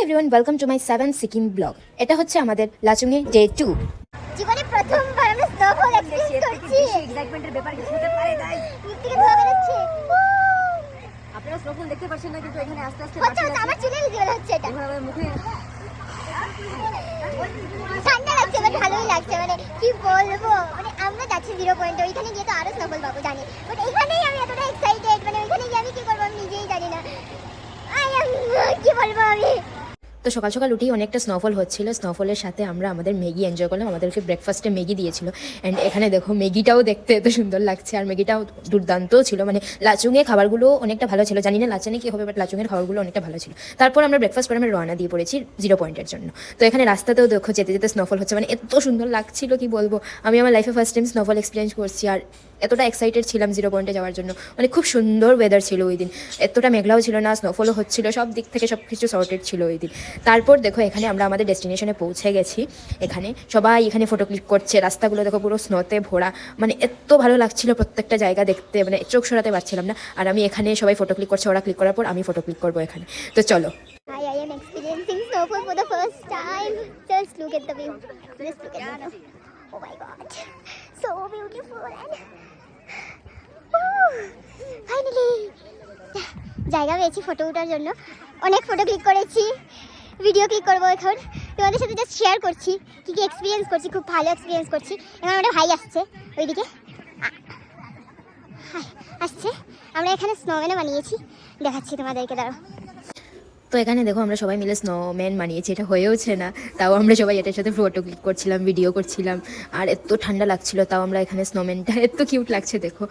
Everyone, welcome to my 7 Sikkim blog. এটা হচ্ছে আমাদের লাচুংয়ে ডে 2। জীবনে প্রথমবার আমরা স্নোফল এক্সপেরিয়েন্স করছি। এক্সাইটমেন্টের ব্যাপার কিছু হতে পারে গাইস। মুখ থেকে ধোঁয়া বেরোচ্ছে। আপনারা স্নোফল দেখতে পাচ্ছেন না, কিন্তু এখানে আস্তে আস্তে হচ্ছে হচ্ছে, আমার চুলে ভিজিবল হচ্ছে এটা। এখন আমার মুখে ঠান্ডা লাগছে, বাট ভালোই লাগছে। মানে কি বলবো, মানে আমরা যাচ্ছি 0 পয়েন্টে, ওইখানে গিয়ে তো আরো স্নোফল পাবো জানি, বাট এখানেই আমি এতটা এক্সাইটেড। মানে ওইখানে গিয়ে আমি কি করবো আমি নিজেই জানি না। কি বলবো আমি। তো সকাল সকাল উঠেই অনেকটা স্নোফল হচ্ছিল। স্নোফলের সাথে আমরা আমাদের ম্যাগি এনজয় করলাম। আমাদেরকে ব্রেকফাস্টে ম্যাগি দিয়েছিল। অ্যান্ড এখানে দেখো ম্যাগিটাও দেখতে এত সুন্দর লাগছে, আর ম্যাগিটাও দুর্দান্তও ছিল। মানে লাচুংয়ে খাবারগুলো অনেকটা ভালো ছিল। জানি না লাচেনে কী হবে, বাট লাচুংয়ের খাবারগুলো অনেকটা ভালো ছিল। তারপর আমরা ব্রেকফাস্ট করে আমরা রওনা দিয়ে পড়েছি 0 পয়েন্টের জন্য। তো এখানে রাস্তাতেও দেখো যেতে যেতে স্নোফল হচ্ছে, মানে এত সুন্দর লাগছিল কি বলবো। আমি আমার লাইফে ফার্স্ট টাইম স্নোফল এক্সপিরিয়েন্স করছি, আর এতটা এক্সাইটেড ছিলাম 0 পয়েন্টে যাওয়ার জন্য। মানে খুব সুন্দর ওয়েদার ছিল ওই দিন, এতটা মেঘলাও ছিল না, স্নোফলও হচ্ছিল, সব দিক থেকে সব কিছু সর্টেড ছিল ওই দিন। তারপর দেখো এখানে আমরা আমাদের ডেস্টিনেশনে পৌঁছে গেছি। এখানে সবাই এখানে ফটো ক্লিক করছে, রাস্তাগুলো দেখো পুরো স্নোতে ভরা। মানে এত ভালো লাগছিল প্রত্যেকটা জায়গা দেখতে, মানে চোখ সরাতে পারছিলাম না। আর আমি এখানে সবাই ফটো ক্লিক করছে, ওরা ক্লিক করার পর আমি ফটো ক্লিক করবো এখানে। তো চলো। I am experiencing snowfall for the first time. Just look at the view. Just look at the view. Oh my god. So beautiful and finally জায়গা পেয়েছি ফটো ওঠার জন্য। অনেক ফটো ক্লিক করেছি, ভিডিও ক্লিক করবো এখন। তোমাদের সাথে জাস্ট শেয়ার করছি কী কী এক্সপিরিয়েন্স করছি। খুব ভালো এক্সপিরিয়েন্স করছি। এখন আমাদের ভাই আসছে ওইদিকে আসছে। আমরা এখানে স্নোম্যানও বানিয়েছি, দেখাচ্ছি তোমাদেরকে, দাঁড়াও। তো এখানে দেখো আমরা সবাই মিলে স্নোম্যান বানিয়েছি, এটা হয়েওছে না, তাও আমরা সবাই এটার সাথে ফটো ক্লিক করছিলাম, ভিডিও করছিলাম। আর এত ঠান্ডা লাগছিল, তাও আমরা এখানে স্নোম্যানটা এত কিউট লাগছে দেখো।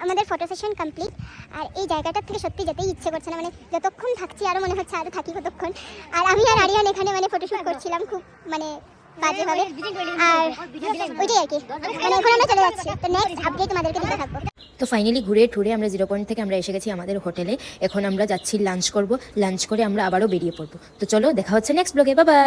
আমাদের ফটো সেশন কমপ্লিট। আর এই জায়গাটার থেকে সত্যি যেতেই ইচ্ছে করছে না। মানে যতক্ষণ থাকছি আরও মনে হচ্ছে আরও থাকি কতক্ষণ। আর আমি আর আরিয়ান এখানে মানে ফটোশ্যুট করছিলাম খুব মানে বাজেভাবে। আর ওইটাই আর কি, মানে এখন আমরা চলে যাচ্ছি। তো নেক্সট আপডেট তোমাদেরকে দিতে থাকবো। তো ফাইনালি ঘুরে টুরে আমরা 0 পয়েন্ট থেকে আমরা এসে গেছি আমাদের হোটেলে। এখন আমরা যাচ্ছি লাঞ্চ করব, লাঞ্চ করে আমরা আবারও বেরিয়ে পড়বো। তো চলো দেখা হচ্ছে নেক্সট ব্লগে, বাই বাই।